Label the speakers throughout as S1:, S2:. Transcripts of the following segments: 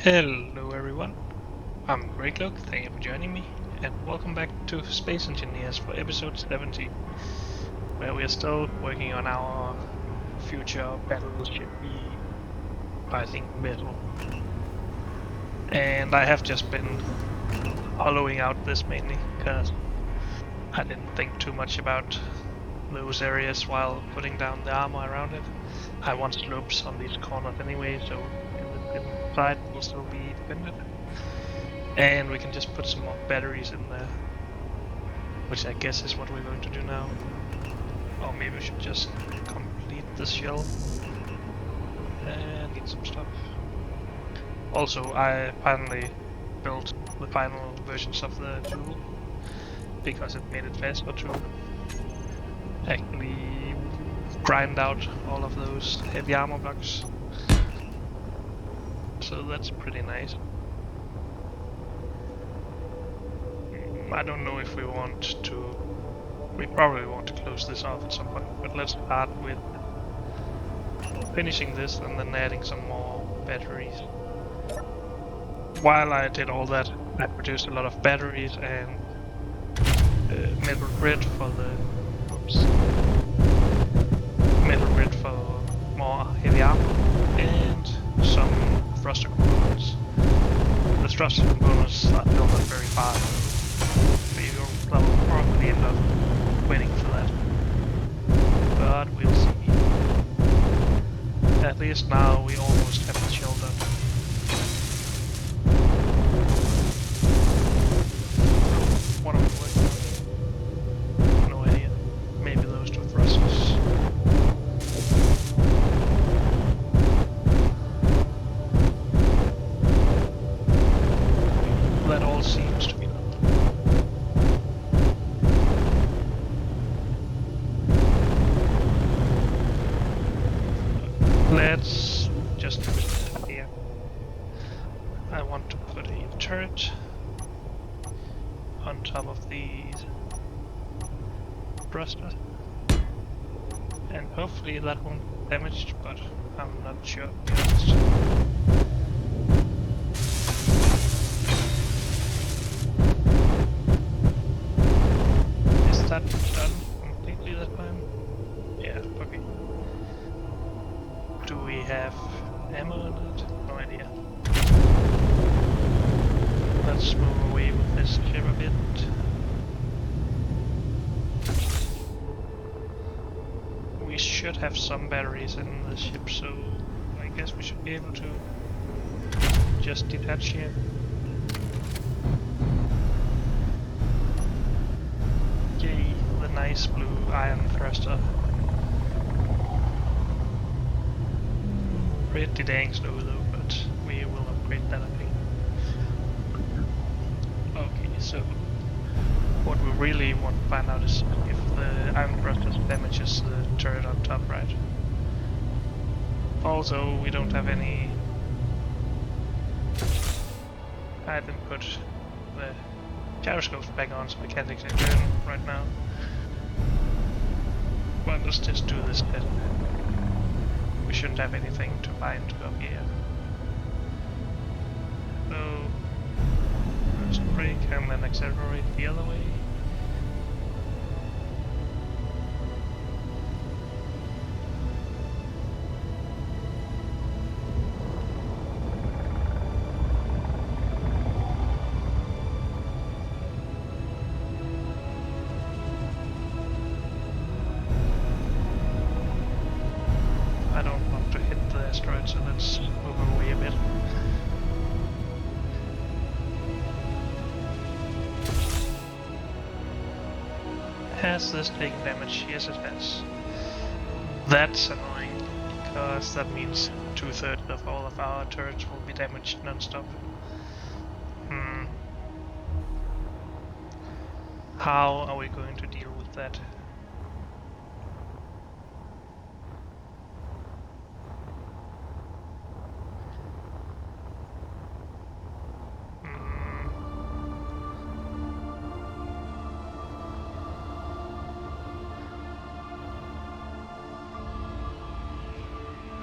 S1: Hello everyone, I'm Greycloak, thank you for joining me, and welcome back to Space Engineers for episode 70, where we are still working on our future battleship-y, I think, metal. And I have just been hollowing out this mainly, because I didn't think too much about those areas while putting down the armor around it. I want slopes on these corners anyway, so the inside will still be defended. And we can just put some more batteries in there, which I guess is what we're going to do now. Or maybe we should just complete this shell and get some stuff. Also, I finally built the final versions of the tool because it made it faster to actually grind out all of those heavy armor blocks. So that's pretty nice. I don't know if we want to... We probably want to close this off at some point, but let's start with finishing this and then adding some more batteries. While I did all that, I produced a lot of batteries and metal grid for the... Oops. Metal grid for more heavy armor and some thruster components. The thruster components are still not very fast. I'll probably end up waiting for that. But we'll see. At least now we almost have the shell done. What am I doing? No idea. Maybe those two thrusters. That all seems to be done. Let's just put it here. I want to put a turret on top of these thrusters. And hopefully that won't be damaged, but I'm not sure, to be honest. Is that done completely that time? Yeah, okay. Do we have ammo in it? No idea. Let's move away with this ship a bit. We should have some batteries in the ship, so I guess we should be able to just detach here. Yay, the nice blue iron thruster. Pretty dang slow though, but we will upgrade that I think. Okay, so what we really want to find out is if the iron thruster damages the turret on top, right? Also, we don't have any... I didn't put the gyroscopes back on, so we can't actually turn right now. But let's just do this test. We shouldn't have anything to bind to up here. So, first brake and then accelerate the other way. I don't want to hit the asteroid, so let's move away a bit. Has this taken damage? Yes, it has. That's annoying, because that means 2/3 of all of our turrets will be damaged non-stop. How are we going to deal with that?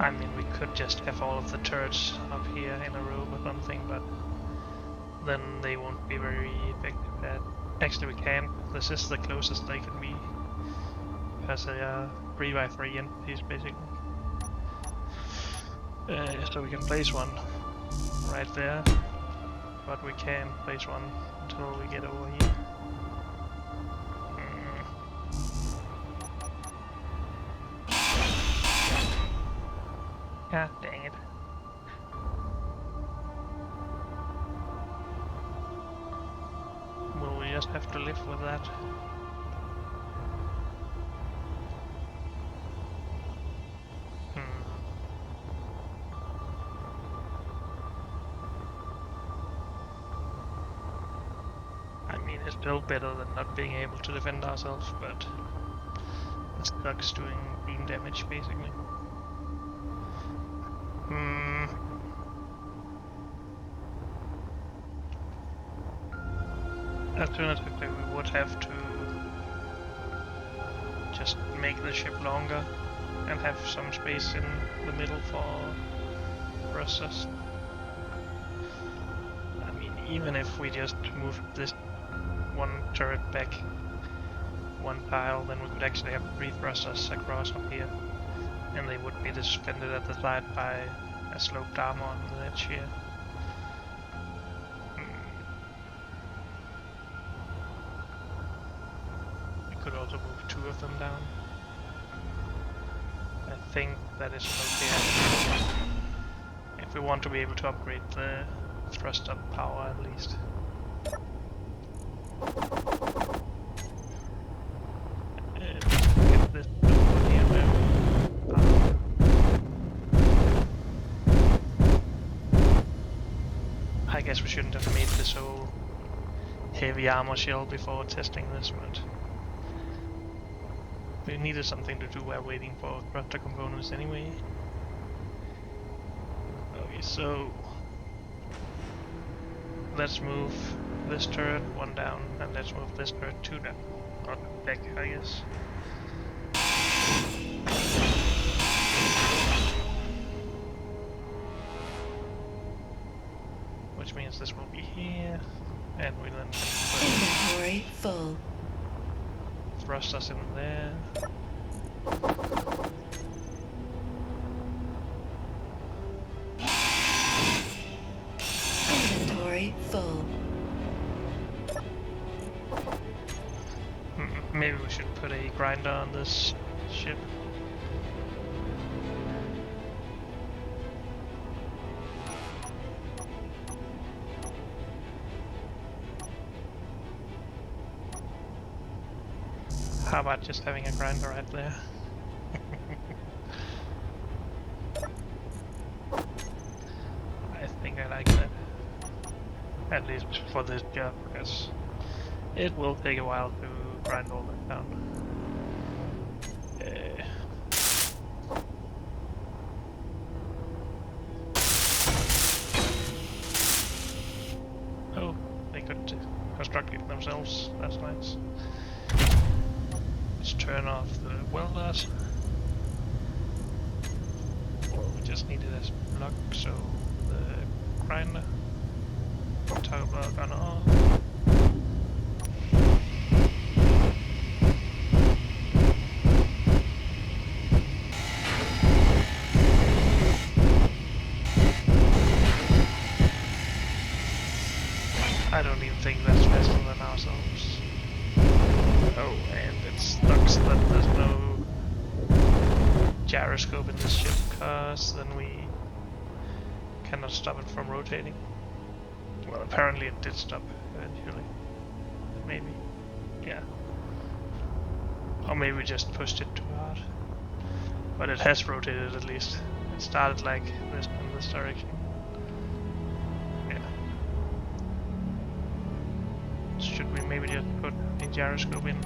S1: I mean, we could just have all of the turrets up here in a row or something, but then they won't be very effective at... Actually we can. This is the closest they can be. Because they are 3x3 entities basically. So we can place one right there, but we can't place one until we get over here. God dang it. Will we just have to live with that? I mean, it's still better than not being able to defend ourselves, but it sucks doing beam damage basically. Alternatively, we would have to just make the ship longer and have some space in the middle for thrusters. I mean, even if we just moved this one turret back one tile, then we could actually have 3 thrusters across up here, and they would be suspended at the side by a sloped armor on the edge here. We could also move 2 of them down. I think that is okay. If we want to be able to upgrade the thruster power at least. Get this over here now. I guess we shouldn't have made this whole heavy armor shell before testing this, but we needed something to do while waiting for thruster components anyway. Okay, so let's move this turret 1 down, and let's move this turret 2 down. Not back, I guess. Which means this will be here, and we then put
S2: inventory full.
S1: Thrusters in there.
S2: Inventory full.
S1: Maybe we should put a grinder on this ship. How about just having a grinder right there? I think I like that. At least for this job, because it will take a while to grind all that down. Oh, they could construct it themselves. That's nice. Let's turn off the welders. Well, we just need it as block, so the grinder. Toggle gun off. I don't even think that's faster than ourselves. Oh, and it sucks that there's no gyroscope in this ship, because then we cannot stop it from rotating. Well, apparently it did stop eventually. Maybe. Yeah. Or maybe we just pushed it too hard. But it has rotated at least. It started like this in this direction. Yeah. Should we maybe just put a gyroscope in?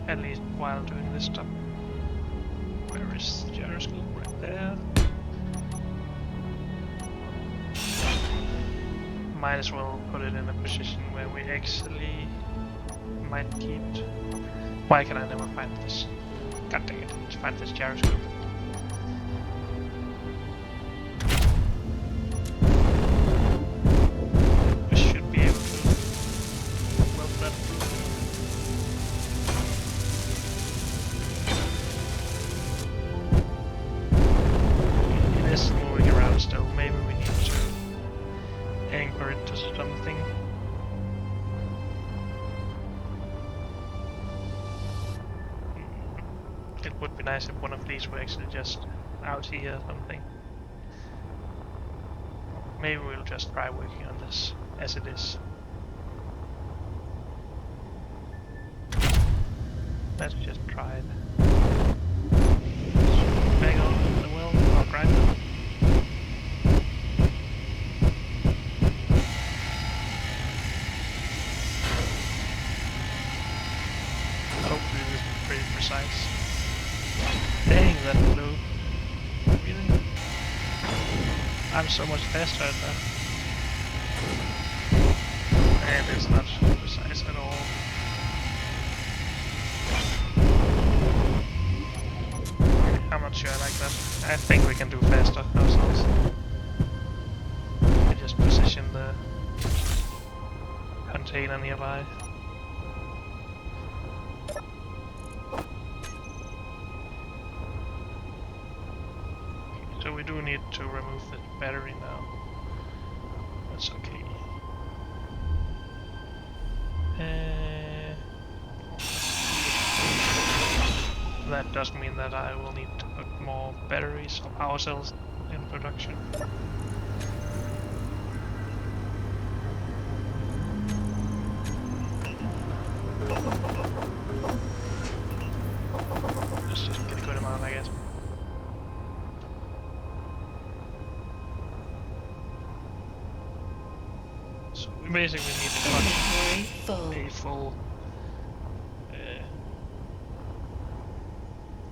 S1: At least while doing this stuff. Where is the gyroscope? Right there. Might as well put it in a position where we actually might keep... Why can I never find this? God dang it, let's find this gyroscope. Would be nice if one of these were actually just out here or something. Maybe we'll just try working on this as it is. Let's just try it. Bang on the well, or grind it. Hopefully this is pretty precise. Dang, that flew. Really? I'm so much faster at that. And it's not precise at all. I'm not sure I like that. I think we can do faster ourselves. We just position the container nearby. So we do need to remove the battery now. That's okay. That does mean that I will need to put more batteries or power cells in production. Let's just get a good amount, I guess. So we basically need to put a full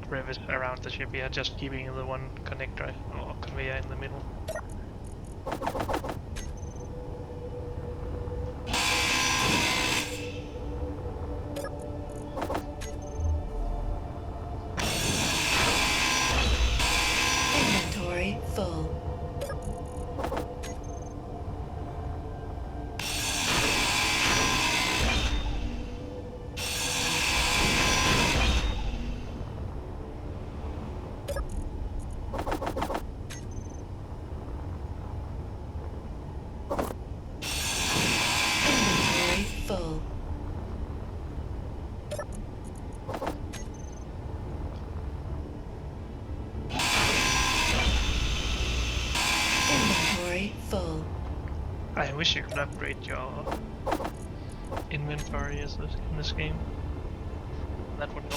S1: rivet around the ship here, just keeping the one connector or conveyor in the middle.
S2: Inventory full. Full.
S1: I wish you could upgrade your inventory in this game. That would help.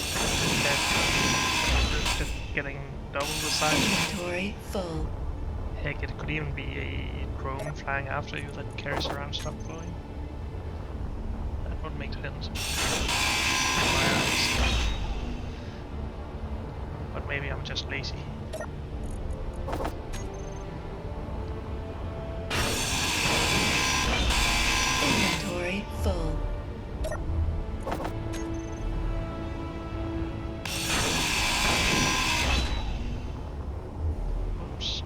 S1: Just getting double the size.
S2: Inventory full.
S1: Heck, it could even be a drone flying after you that carries around stuff for you. That would make sense. In my eyes. But maybe I'm just lazy.
S2: Inventory full.
S1: Oops.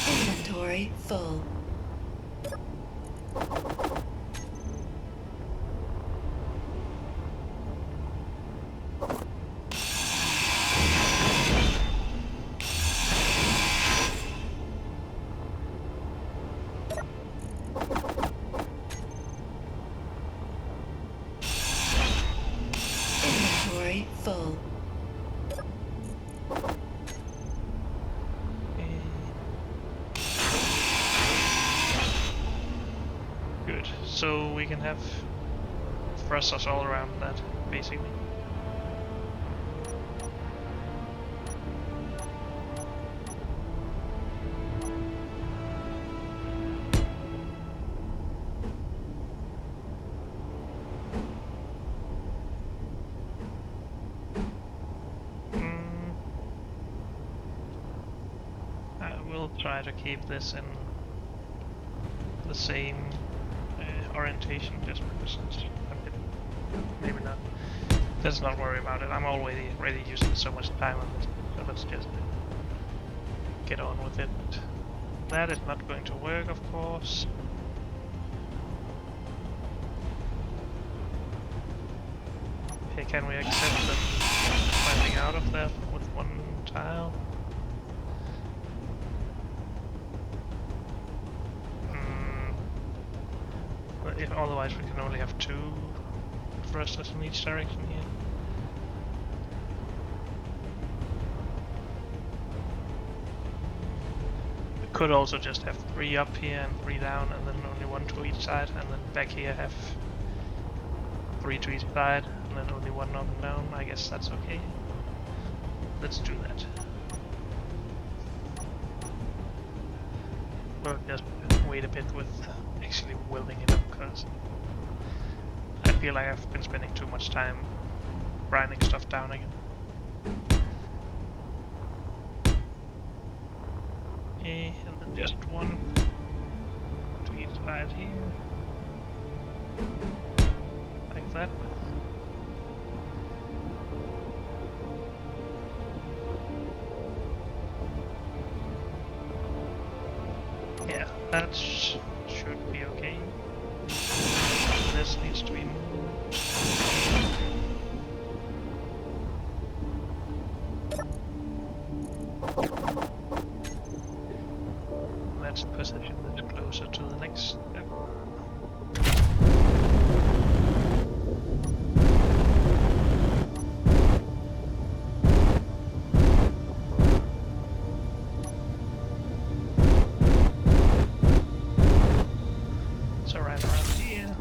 S2: Inventory full. Inventory full.
S1: Good. So we can have thrusters all around that, basically. I will try to keep this in the same orientation, just because it's a bit, maybe not. Let's not worry about it. I'm already using so much time on this, so let's just get on with it. That is not going to work, of course. Okay, can we accept them finding out of that with one tile? if otherwise we can only have 2 thrusters in each direction here. We could also just have 3 up here and 3 down, and then only 1 to each side, and then back here have 3 to each side, and then only 1 up and down. I guess that's okay. Let's do that. We'll just wait a bit with actually welding it up, because I feel like I've been spending too much time grinding stuff down again. Okay, and then just 1 to each side here. Like that. Yeah, that should be okay. This needs to be moved. Let's position it closer to the next step. So right around here.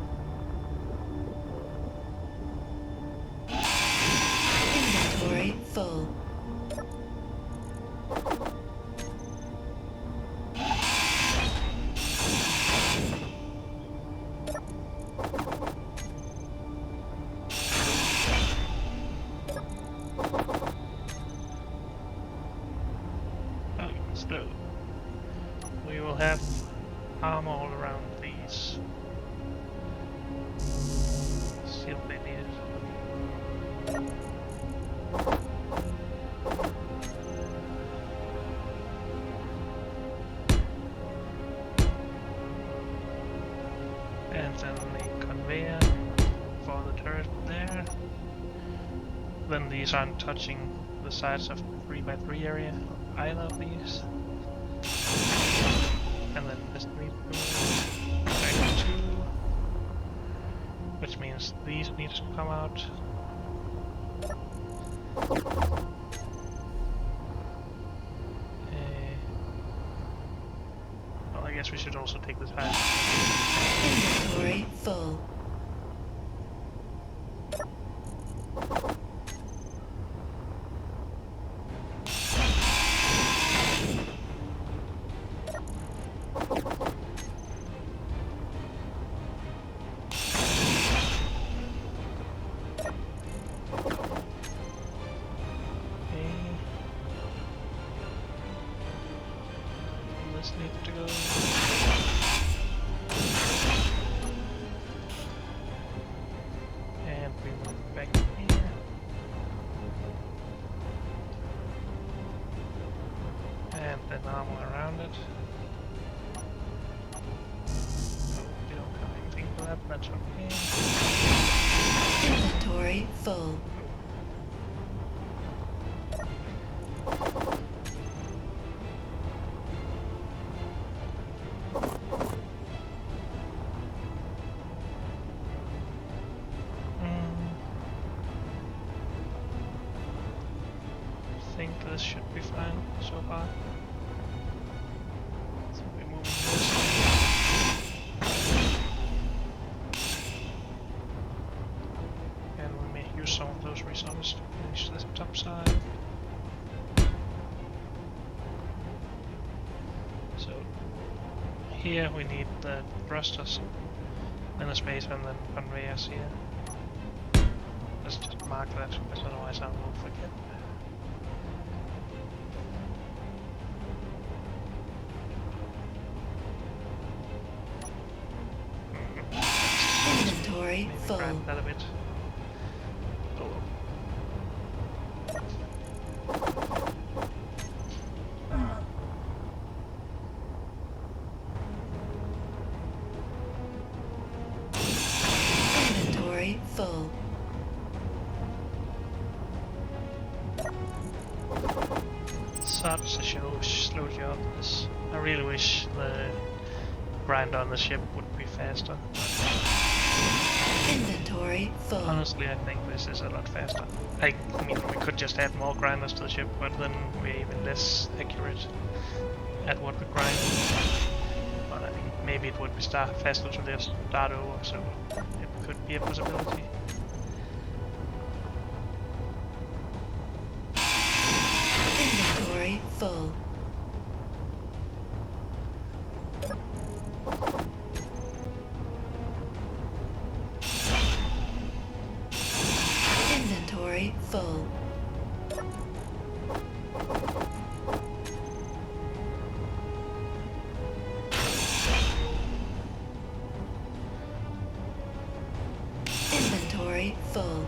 S2: Inventory full.
S1: So we will have armor all around these. See if they need it. And then the conveyor for the turret there. Then these aren't touching the sides of the 3x3 area of either of these. And then this needs to go back to 2, which means these need to come out. Well, I guess we should also take this out.
S2: Inventory full.
S1: This needs to go. And we move back here. And then armor around it. Oh, we don't have anything for that, that's okay.
S2: Inventory full.
S1: I think this should be fine so far. So we're moving this. And we may use some of those resources to finish this top side. So here we need the thrusters in a space and then conveyors here. Let's just mark that, because otherwise I will forget.
S2: Inventory
S1: Maybe
S2: full.
S1: grind that a bit. Oh well.
S2: Inventory full.
S1: Such a slow job. This. I really wish the grind on the ship would be faster.
S2: Inventory full.
S1: Honestly, I think this is a lot faster. I mean, we could just add more grinders to the ship, but then we're even less accurate at what we grind. But I mean, maybe it would be faster to just start over, so it could be a possibility.
S2: Inventory full. Inventory full. Inventory full.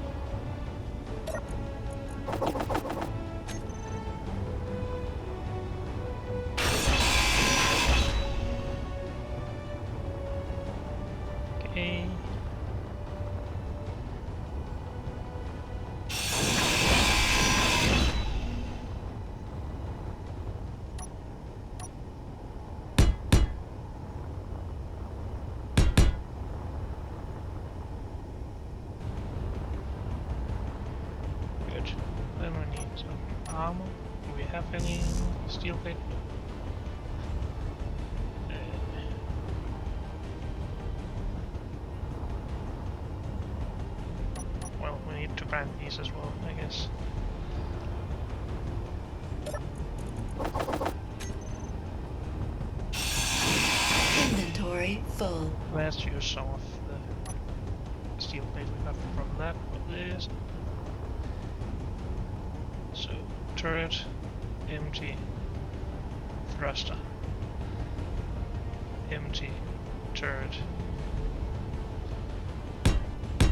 S1: Okay. Good. Then we need some armor. Do we have any steel plate? Well, we need to grind these as well, I guess.
S2: Inventory full.
S1: Let's use some of the steel plate we got from that with this. So, turret, empty, thruster, empty, turret.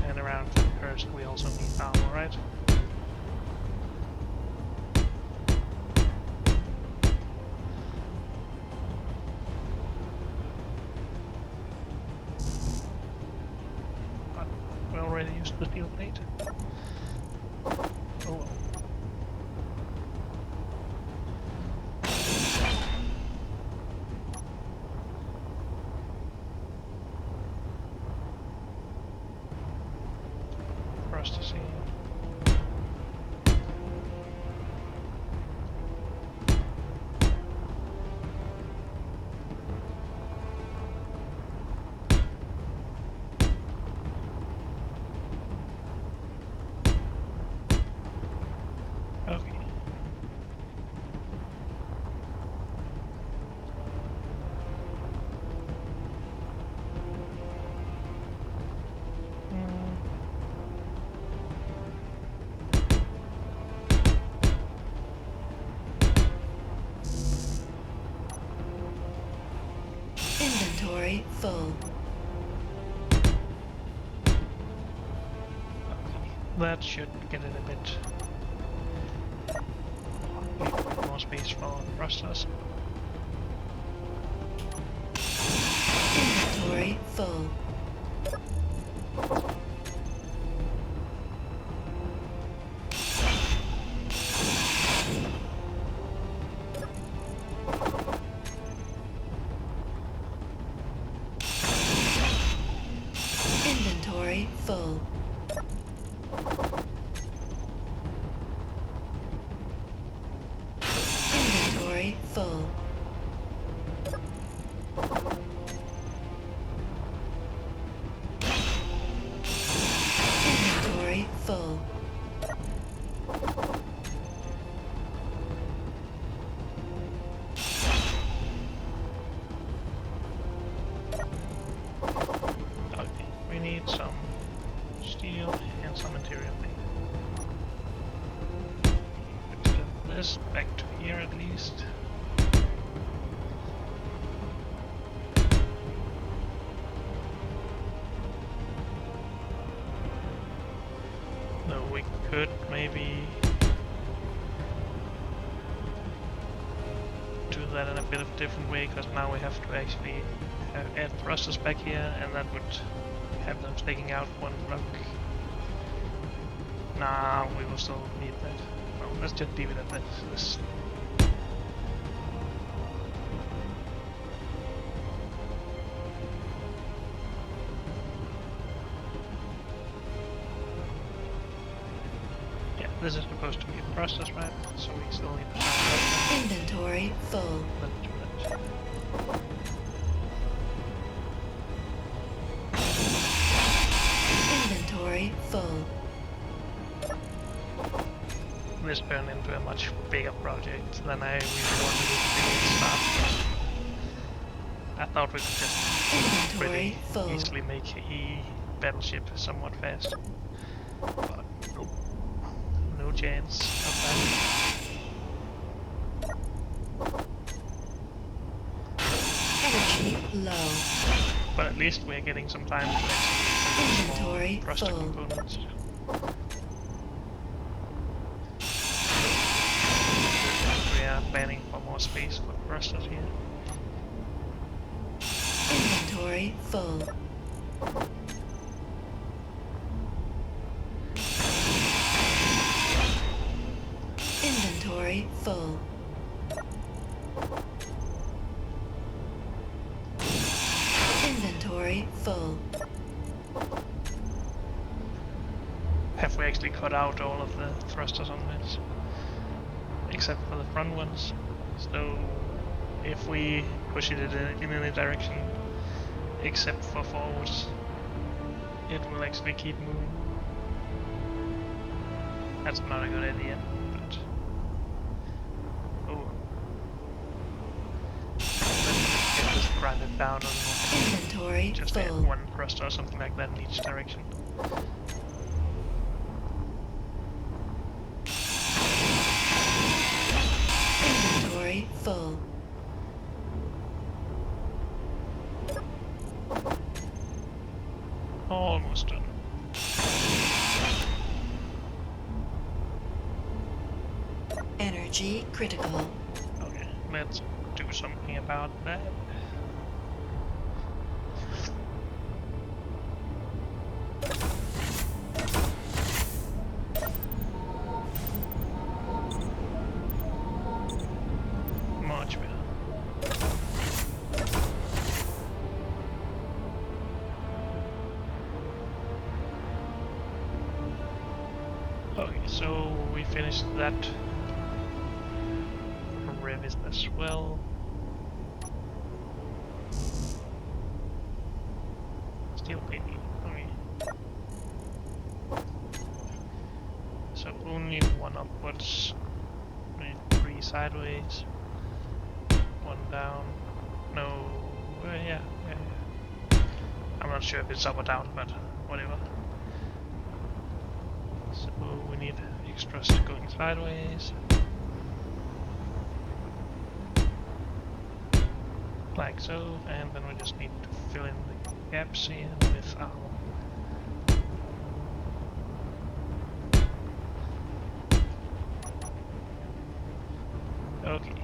S1: And around the first we also need armor, right? But we already used the steel plate. Oh well. For us to see. Okay.
S2: Inventory full.
S1: Okay. That should get it a bit more space for thrusters.
S2: Inventory full. Inventory full. Inventory full. Inventory full.
S1: Okay, we need some steel and some material thing. Let's get this back to here at least. No, we could maybe do that in a bit of a different way, because now we have to actually add thrusters back here, and that would have them sticking out one block. Nah, we will still need that. Well, let's just leave it at that. This. This is supposed to be a process, right? So we still need to find
S2: Inventory full.
S1: Let's do that.
S2: Inventory full.
S1: This turned into a much bigger project than I really wanted it to be at the start. I thought we could just
S2: Inventory
S1: pretty
S2: full.
S1: easily make a battleship somewhat fast. But nope. No chance of
S2: Energy low.
S1: that. But at least we're getting some time to actually make
S2: Inventory
S1: small thruster
S2: full.
S1: components. We are planning for more space for thrusters here.
S2: Inventory full. Inventory full. Inventory full.
S1: Have we actually cut out all of the thrusters on this? Except for the front ones. So if we push it in any direction except for forwards, it will actually keep moving. That's not a good idea, but oh. Let's get this grinded down on
S2: Inventory
S1: just add
S2: full.
S1: one thruster or something like that in each direction.
S2: Inventory full.
S1: Almost done.
S2: Energy critical.
S1: Okay, let's do something about that. Much better. Okay, so we finished that revision as well. Still painting. Okay. So only one upwards, maybe 3 sideways, 1 down. No, yeah. I'm not sure if it's up or down, but whatever. So we need extras going sideways. Like so, and then we just need to fill in the gaps here with armor. Okay.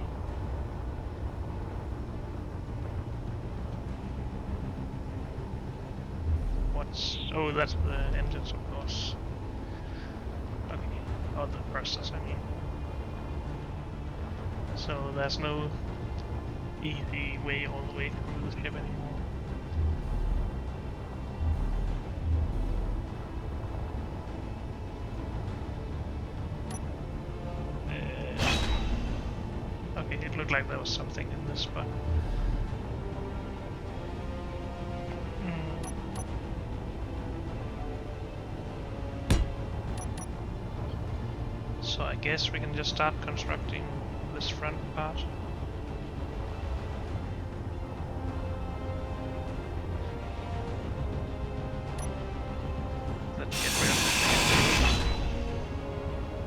S1: Oh, that's the engines, of course. Okay. Oh, the thrusters, I mean. So there's no easy way all the way through the ship anymore. Okay, it looked like there was something in this, but so I guess we can just start constructing this front part. Let's get rid of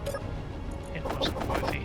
S1: it. It wasn't worthy.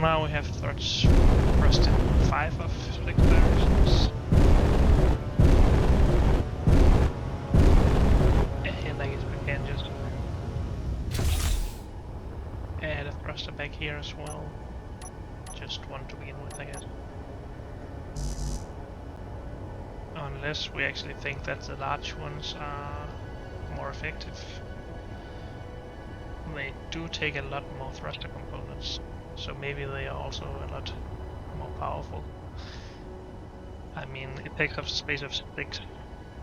S1: now we have thrust in 5 of 6 directions. And I guess we can just add a thruster back here as well. Just one to begin with, I guess. Unless we actually think that the large ones are more effective. They do take a lot more thruster components, so maybe they are also a lot more powerful. I mean, it takes up space of 6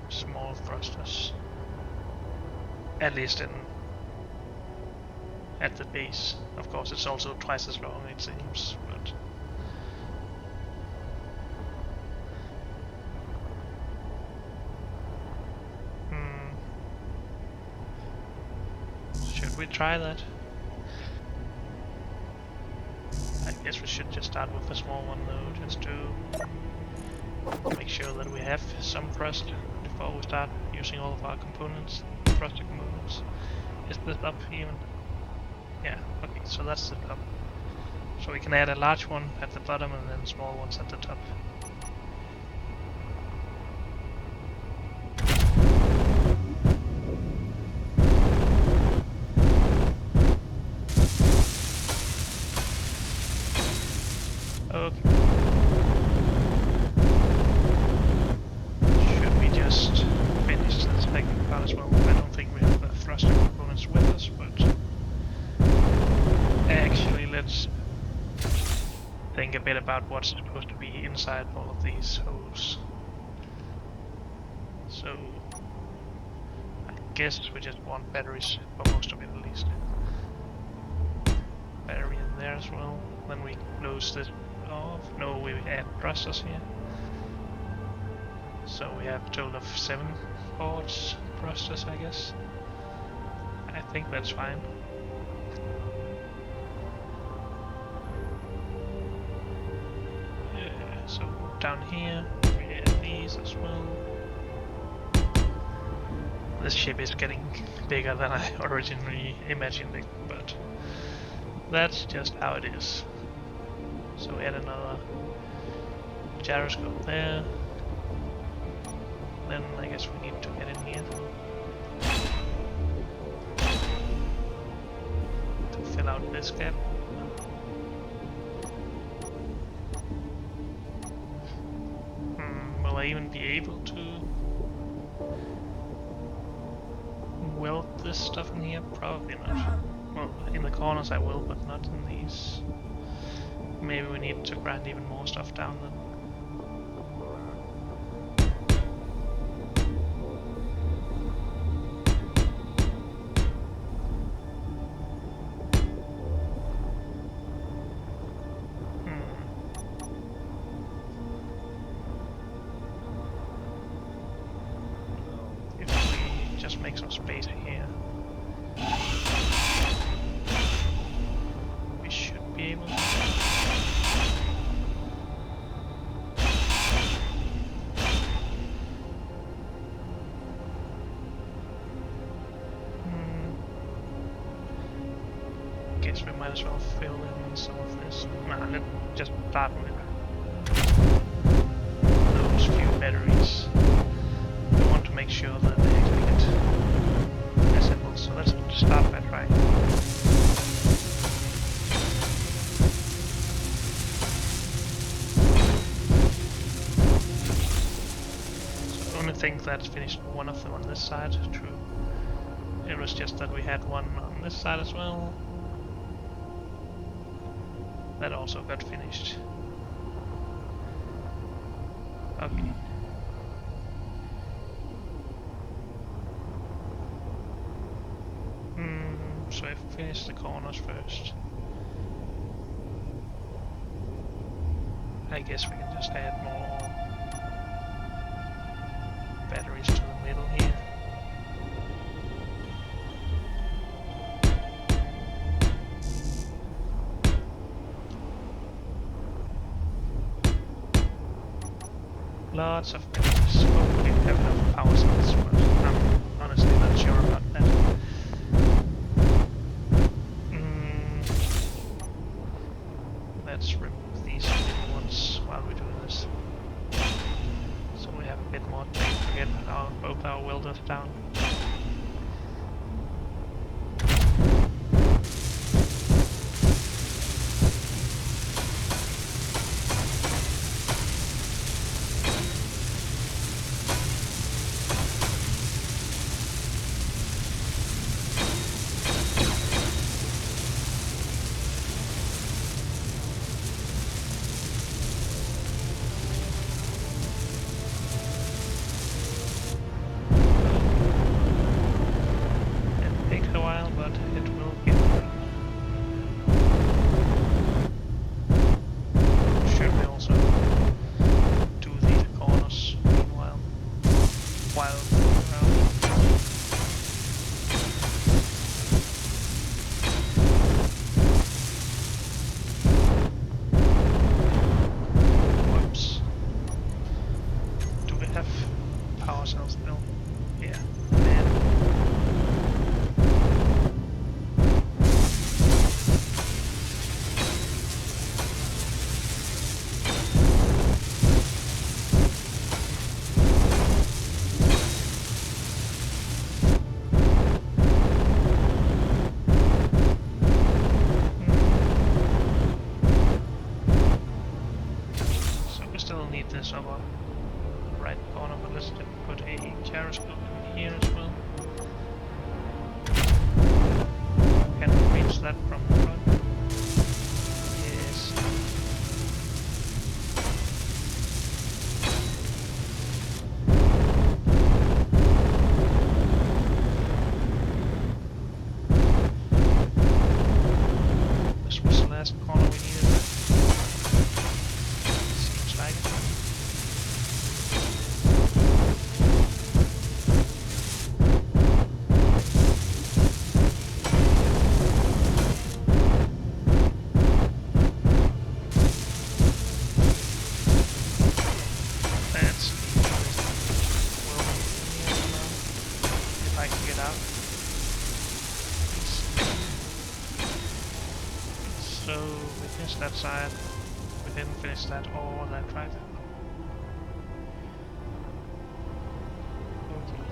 S1: small thrusters. At least at the base. Of course, it's also twice as long, it seems, but... Should we try that? I guess we should just start with a small one though, just to make sure that we have some thrust before we start using all of our components, thruster components. Is this up even? Yeah, okay, so that's the top. So we can add a large one at the bottom and then small ones at the top. Okay. Should we just finish the second part as well? I don't think we have the thruster components with us, but actually let's think a bit about what's supposed to be inside all of these holes. So I guess we just want batteries for most of it at least. Battery in there as well. Then we close this off. No, we add thrusters here. So we have a total of 7 ports thrusters, I guess. I think that's fine. Yeah, so down here we add these as well. This ship is getting bigger than I originally imagined it, but that's just how it is. So we add another gyroscope there. Then I guess we need to get in here to fill out this gap. Will I even be able to weld this stuff in here? Probably not. Well, in the corners I will, but not in these. Maybe we need to grind even more stuff down then. If we just make some space here, we should be able to. Guess we might as well fill in some of this. Nah, let's just start with those few batteries. We want to make sure that they actually get assembled, so let's start by trying. So I only think that's finished one of them on this side, true. It was just that we had one on this side as well. That also got finished. Okay. So I finish the corners first. I guess we can just add more batteries to the middle here. Lots of batteries. Hopefully we have enough power cells, but I'm honestly not sure about that. but it will get done. Should we also do the corners meanwhile? While going around. Whoops. Do we have power cells still? Yeah. Man. So we still need this upper right corner, but let's put a gyroscope in here as well. Can we reach that from the front? Yes. This was the last corner we needed. Seems like it. That's well if I can get out. So we finished that side. We didn't finish that or that, right? Okay.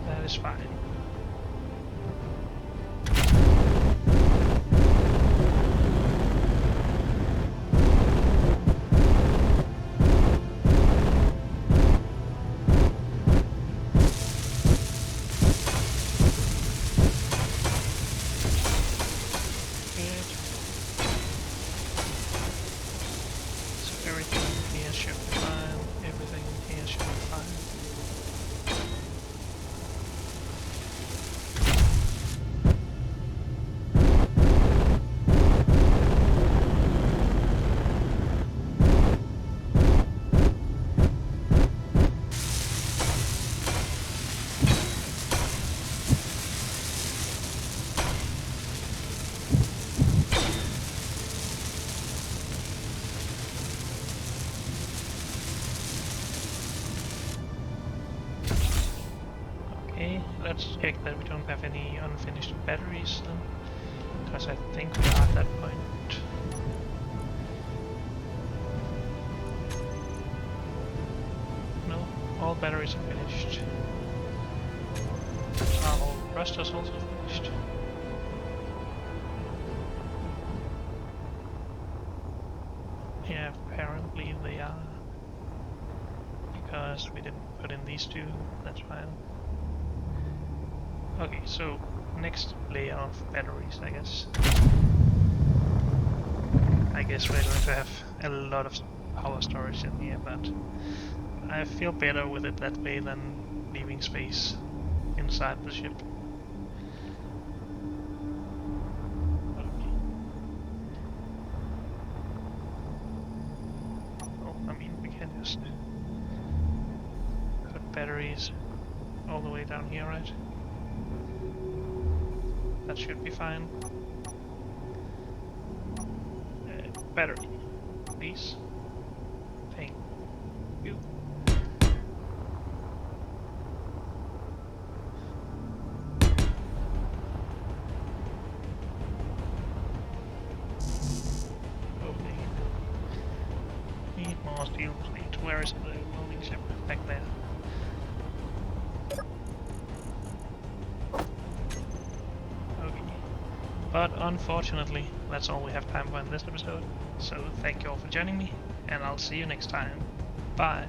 S1: That is fine. Good. So everything here should be fine. Everything here should be fine. Okay, let's check that we don't have any unfinished batteries then, because I think we are at that point. No, all batteries are finished. Are all thrusters also finished? Yeah, apparently they are. Because we didn't put in these two, that's fine. Okay, so next layer of batteries, I guess. I guess we're going to have a lot of power storage in here, but I feel better with it that way than leaving space inside the ship. Okay. Oh, I mean, we can just put batteries all the way down here, right? That should be fine. Battery, please. Thank you. Okay. Need more steel plate. Where is the welding ship? Back there. But unfortunately, that's all we have time for in this episode. So thank you all for joining me, and I'll see you next time. Bye!